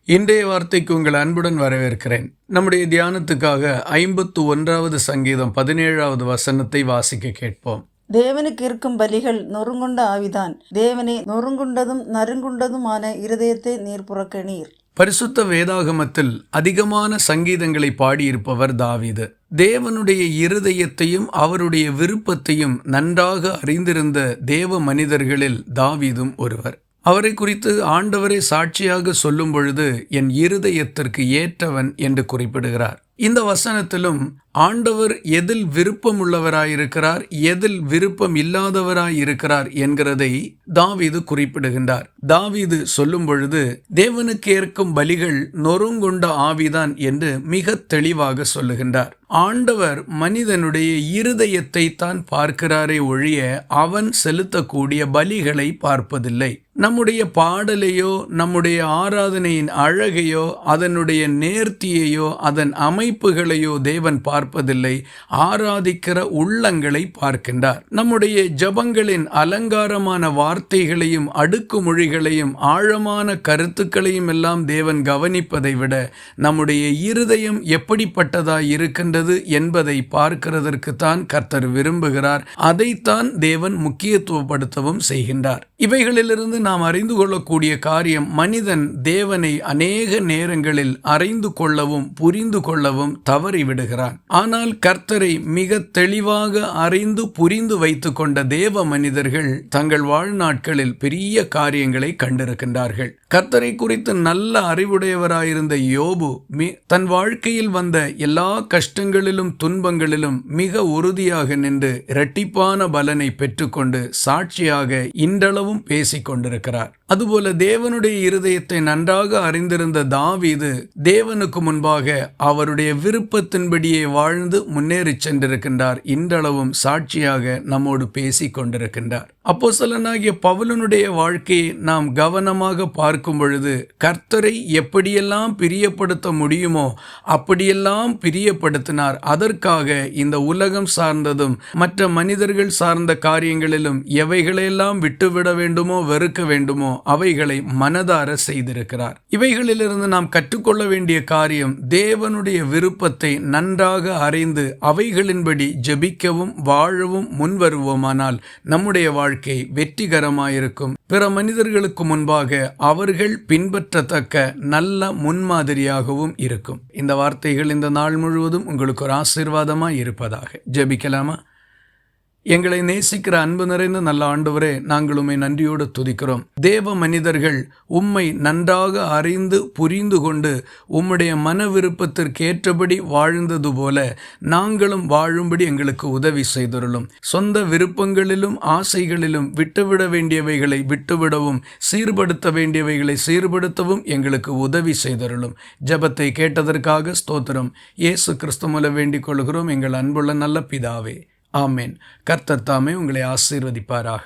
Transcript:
இன்றைய வார்த்தைக்கு உங்கள் அன்புடன் வரவேற்கிறேன். நம்முடைய தியானத்துக்காக 51வது சங்கீதம் 17வது வசனத்தை வாசிக்க கேட்போம். தேவனுக்கு இருக்கும் பலிகள் நொறுங்குண்ட ஆவிதான். தேவனே, நொறுங்குண்டதும் நறுங்குண்டதுமான இருதயத்தை நீர் புறக்கணீர். பரிசுத்த வேதாகமத்தில் அதிகமான சங்கீதங்களை பாடியிருப்பவர் தாவீது. தேவனுடைய இருதயத்தையும் அவருடைய விருப்பத்தையும் நன்றாக அறிந்திருந்த தேவ மனிதர்களில் தாவீதும் ஒருவர். அவரை குறித்து ஆண்டவரே சாட்சியாக சொல்லும் பொழுது என் இருதயத்திற்கு ஏற்றவன் என்று குறிப்பிடுகிறார். இந்த வசனத்திலும் ஆண்டவர் எதில் விருப்பம் உள்ளவராயிருக்கிறார், எதில் விருப்பம் இல்லாதவராயிருக்கிறார் என்கிறதை தாவீது குறிப்பிடுகின்றார். தாவீது சொல்லும் பொழுது தேவனுக்கு ஏற்கும் பலிகள் நொறுங்குண்ட ஆவிதான் என்று மிக தெளிவாக சொல்லுகின்றார். ஆண்டவர் மனிதனுடைய இருதயத்தை தான் பார்க்கிறாரே ஒழிய அவன் செலுத்தக்கூடிய பலிகளை பார்ப்பதில்லை. நம்முடைய பாடலையோ நம்முடைய ஆராதனையின் அழகையோ அதனுடைய நேர்த்தியையோ அதன் அமைப்புகளையோ தேவன் பார்ப்பதில்லை. ஆராதிக்கிற உள்ளங்களை பார்க்கின்றார். நம்முடைய ஜபங்களின் அலங்காரமான வார்த்தைகளையும் அடுக்குமொழிகளையும் ஆழமான கருத்துக்களையும் எல்லாம் தேவன் கவனிப்பதை விட நம்முடைய இருதயம் எப்படிப்பட்டதாய் இருக்கின்றது என்பதை பார்க்கிறதற்குத்தான் கர்த்தர் விரும்புகிறார். அதைத்தான் தேவன் முக்கியத்துவப்படுத்தவும் செய்கின்றார். இவைகளிலிருந்து நாம் அறிந்து கொள்ளக்கூடிய காரியம், மனிதன் தேவனை அநேக நேரங்களில் அறிந்து கொள்ளவும் புரிந்து கொள்ளவும் தவறிவிடுகிறான். ஆனால் கர்த்தரை மிக தெளிவாக அறிந்து புரிந்து வைத்து கொண்ட தேவ மனிதர்கள் தங்கள் வாழ்நாட்களில் பெரிய காரியங்களை கண்டிருக்கின்றார்கள். கர்த்தரை குறித்து நல்ல அறிவுடையவராயிருந்த யோபு தன் வாழ்க்கையில் வந்த எல்லா கஷ்டங்களிலும் துன்பங்களிலும் மிக உறுதியாக நின்று இரட்டிப்பான பலனை பெற்றுக்கொண்டு சாட்சியாக இன்றளவும் பேசிக் கொண்டிருக்கிறார். அதுபோல தேவனுடைய இருதயத்தை நன்றாக அறிந்திருந்த தாவீது தேவனுக்கு முன்பாக அவருடைய விருப்பத்தின்படியே வாழ்ந்து முன்னேறி சென்றிருக்கின்றார். இன்றளவும் சாட்சியாக நம்மோடு பேசிக் கொண்டிருக்கின்றார். அப்போஸ்தலனாகிய பவுலனுடைய வாழ்க்கையை நாம் கவனமாக பார்க்கும் பொழுது கர்த்தரை எப்படியெல்லாம் பிரியப்படுத்த முடியுமோ அப்படியெல்லாம் பிரியப்படுத்தினார். அதற்காக இந்த உலகம் சார்ந்ததும் மற்ற மனிதர்கள் சார்ந்த காரியங்களிலும் எவைகளெல்லாம் விட்டுவிட வேண்டுமோ வெறுக்க வேண்டுமோ அவைகளை மனதார செய்திருக்கிறார். இவைகளிலிருந்து நாம் கற்றுக்கொள்ள வேண்டிய காரியம், தேவனுடைய விருப்பத்தை நன்றாக அறிந்து அவைகளின்படி ஜெபிக்கவும் வாழவும் முன்வருவோமானால் நம்முடைய வாழ்க்கை வெற்றிகரமாயிருக்கும். பிற மனிதர்களுக்கு முன்பாக அவர்கள் பின்பற்றத்தக்க நல்ல முன்மாதிரியாகவும் இருக்கும். இந்த வார்த்தைகள் இந்த நாள் முழுவதும் உங்களுக்கு ஒரு ஆசீர்வாதமாய் இருப்பதாக. ஜெபிக்கலாமா? எங்களை நேசிக்கிற அன்பு நிறைந்த நல்ல ஆண்டவரே, நாங்கள் உம்மை நன்றியோடு துதிக்கிறோம். தேவ மனிதர்கள் உம்மை நன்றாக அறிந்து புரிந்து கொண்டு உம்முடைய மன விருப்பத்திற்கு ஏற்றபடி வாழ்ந்தது போல நாங்களும் வாழும்படி எங்களுக்கு உதவி செய்தருளும். சொந்த விருப்பங்களிலும் ஆசைகளிலும் விட்டுவிட வேண்டியவைகளை விட்டுவிடவும் சீர்படுத்த வேண்டியவைகளை சீர்படுத்தவும் எங்களுக்கு உதவி செய்தருளும். ஜெபத்தை கேட்டதற்காக ஸ்தோத்திரம். இயேசு கிறிஸ்து மூலம் வேண்டிக் கொள்கிறோம் எங்கள் அன்புள்ள நல்ல பிதாவே. ஆமேன். கர்த்தர் தாமே உங்களை ஆசீர்வதிப்பாராக.